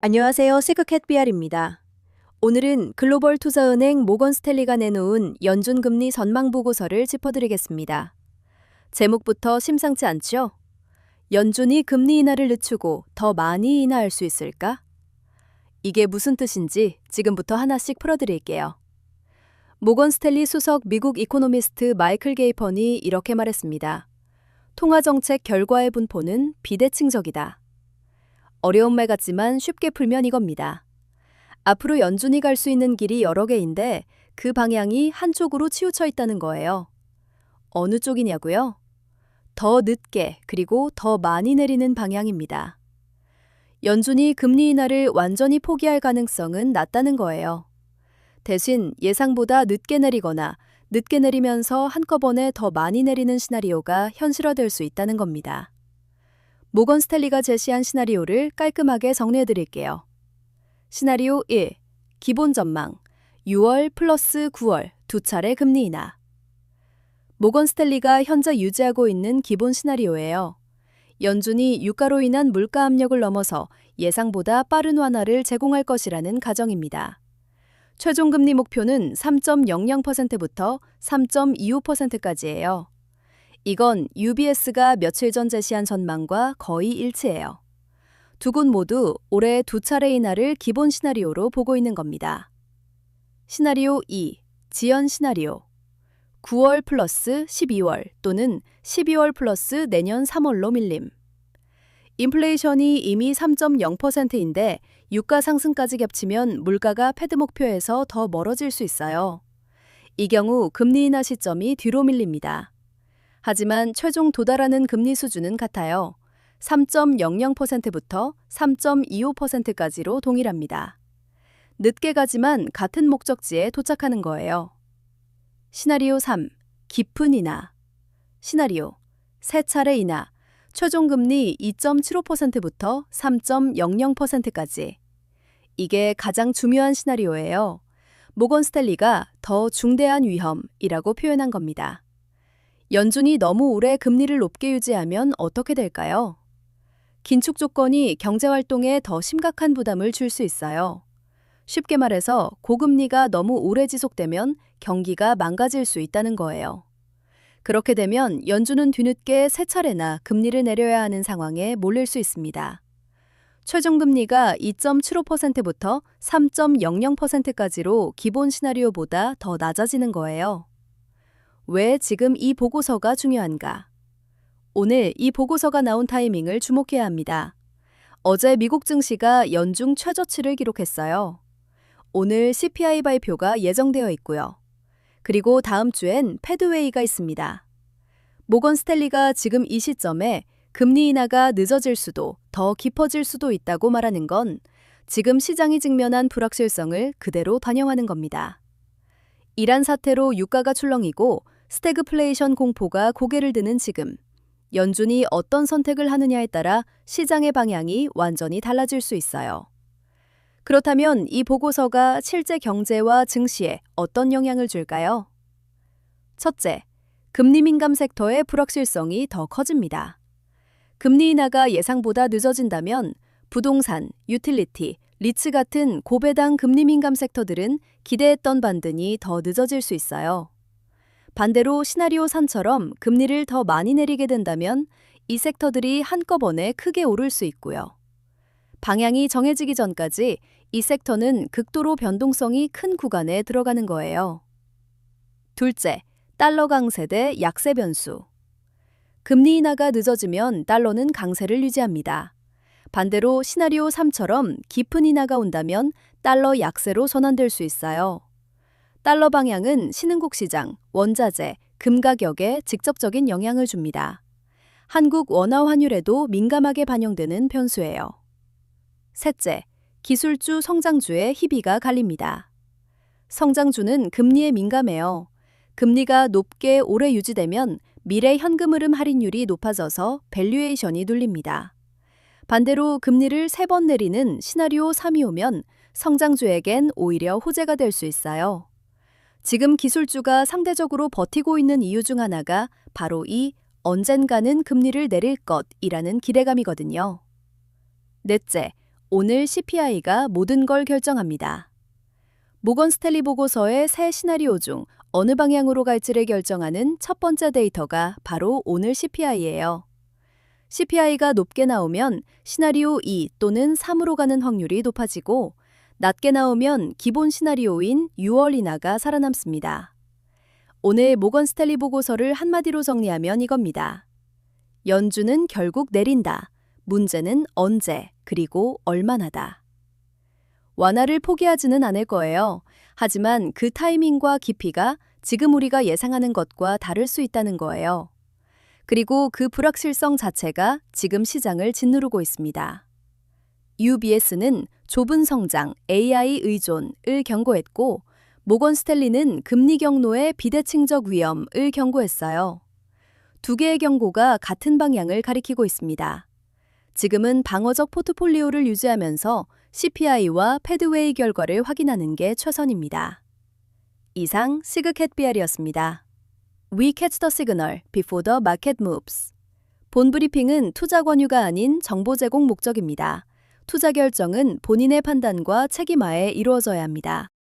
안녕하세요. 시그캣 BR입니다. 오늘은 글로벌 투자은행 모건 스탠리가 내놓은 연준금리 전망 보고서를 짚어드리겠습니다. 제목부터 심상치 않죠? 연준이 금리 인하를 늦추고 더 많이 인하할 수 있을까? 이게 무슨 뜻인지 지금부터 하나씩 풀어드릴게요. 모건 스탠리 수석 미국 이코노미스트 마이클 게이펀이 이렇게 말했습니다. 통화정책 결과의 분포는 비대칭적이다. 어려운 말 같지만 쉽게 풀면 이겁니다. 앞으로 연준이 갈 수 있는 길이 여러 개인데 그 방향이 한쪽으로 치우쳐 있다는 거예요. 어느 쪽이냐고요? 더 늦게 그리고 더 많이 내리는 방향입니다. 연준이 금리 인하를 완전히 포기할 가능성은 낮다는 거예요. 대신 예상보다 늦게 내리거나 늦게 내리면서 한꺼번에 더 많이 내리는 시나리오가 현실화될 수 있다는 겁니다. 모건 스탠리가 제시한 시나리오를 깔끔하게 정리해 드릴게요. 시나리오 1. 기본 전망. 6월 플러스 9월 두 차례 금리 인하. 모건 스탠리가 현재 유지하고 있는 기본 시나리오예요. 연준이 유가로 인한 물가 압력을 넘어서 예상보다 빠른 완화를 제공할 것이라는 가정입니다. 최종 금리 목표는 3.00%부터 3.25%까지예요. 이건 UBS가 며칠 전 제시한 전망과 거의 일치해요. 두 곳 모두 올해 두 차례 인하를 기본 시나리오로 보고 있는 겁니다. 시나리오 2. 지연 시나리오. 9월 플러스 12월 또는 12월 플러스 내년 3월로 밀림. 인플레이션이 이미 3.0%인데 유가 상승까지 겹치면 물가가 패드 목표에서 더 멀어질 수 있어요. 이 경우 금리 인하 시점이 뒤로 밀립니다. 하지만 최종 도달하는 금리 수준은 같아요. 3.00%부터 3.25%까지로 동일합니다. 늦게 가지만 같은 목적지에 도착하는 거예요. 시나리오 3. 깊은 인하. 시나리오. 세 차례 인하. 최종 금리 2.75%부터 3.00%까지. 이게 가장 중요한 시나리오예요. 모건 스탠리가 더 중대한 위험이라고 표현한 겁니다. 연준이 너무 오래 금리를 높게 유지하면 어떻게 될까요? 긴축 조건이 경제활동에 더 심각한 부담을 줄 수 있어요. 쉽게 말해서 고금리가 너무 오래 지속되면 경기가 망가질 수 있다는 거예요. 그렇게 되면 연준은 뒤늦게 세 차례나 금리를 내려야 하는 상황에 몰릴 수 있습니다. 최종 금리가 2.75%부터 3.00%까지로 기본 시나리오보다 더 낮아지는 거예요. 왜 지금 이 보고서가 중요한가? 오늘 이 보고서가 나온 타이밍을 주목해야 합니다. 어제 미국 증시가 연중 최저치를 기록했어요. 오늘 CPI 발표가 예정되어 있고요. 그리고 다음 주엔 패드웨이가 있습니다. 모건 스탠리가 지금 이 시점에 금리 인하가 늦어질 수도 더 깊어질 수도 있다고 말하는 건 지금 시장이 직면한 불확실성을 그대로 반영하는 겁니다. 이란 사태로 유가가 출렁이고 스태그플레이션 공포가 고개를 드는 지금, 연준이 어떤 선택을 하느냐에 따라 시장의 방향이 완전히 달라질 수 있어요. 그렇다면 이 보고서가 실제 경제와 증시에 어떤 영향을 줄까요? 첫째, 금리 민감 섹터의 불확실성이 더 커집니다. 금리 인하가 예상보다 늦어진다면 부동산, 유틸리티, 리츠 같은 고배당 금리 민감 섹터들은 기대했던 반등이 더 늦어질 수 있어요. 반대로 시나리오 3처럼 금리를 더 많이 내리게 된다면 이 섹터들이 한꺼번에 크게 오를 수 있고요. 방향이 정해지기 전까지 이 섹터는 극도로 변동성이 큰 구간에 들어가는 거예요. 둘째, 달러 강세 대 약세 변수. 금리 인하가 늦어지면 달러는 강세를 유지합니다. 반대로 시나리오 3처럼 깊은 인하가 온다면 달러 약세로 전환될 수 있어요. 달러 방향은 신흥국 시장, 원자재, 금 가격에 직접적인 영향을 줍니다. 한국 원화 환율에도 민감하게 반영되는 변수예요. 셋째, 기술주 성장주의 희비가 갈립니다. 성장주는 금리에 민감해요. 금리가 높게 오래 유지되면 미래 현금 흐름 할인율이 높아져서 밸류에이션이 눌립니다. 반대로 금리를 3번 내리는 시나리오 3이 오면 성장주에겐 오히려 호재가 될 수 있어요. 지금 기술주가 상대적으로 버티고 있는 이유 중 하나가 바로 이 언젠가는 금리를 내릴 것이라는 기대감이거든요. 넷째, 오늘 CPI가 모든 걸 결정합니다. 모건 스탠리 보고서의 새 시나리오 중 어느 방향으로 갈지를 결정하는 첫 번째 데이터가 바로 오늘 CPI예요. CPI가 높게 나오면 시나리오 2 또는 3으로 가는 확률이 높아지고 낮게 나오면 기본 시나리오인 6월 인하가 살아남습니다. 오늘 모건 스탠리 보고서를 한마디로 정리하면 이겁니다. 연준은 결국 내린다. 문제는 언제, 그리고 얼마나다. 완화를 포기하지는 않을 거예요. 하지만 그 타이밍과 깊이가 지금 우리가 예상하는 것과 다를 수 있다는 거예요. 그리고 그 불확실성 자체가 지금 시장을 짓누르고 있습니다. UBS는 좁은 성장, AI 의존을 경고했고, 모건 스탠리는 금리 경로의 비대칭적 위험을 경고했어요. 두 개의 경고가 같은 방향을 가리키고 있습니다. 지금은 방어적 포트폴리오를 유지하면서 CPI와 패드웨이 결과를 확인하는 게 최선입니다. 이상 시그캣비알이었습니다. We catch the signal before the market moves. 본 브리핑은 투자 권유가 아닌 정보 제공 목적입니다. 투자 결정은 본인의 판단과 책임하에 이루어져야 합니다.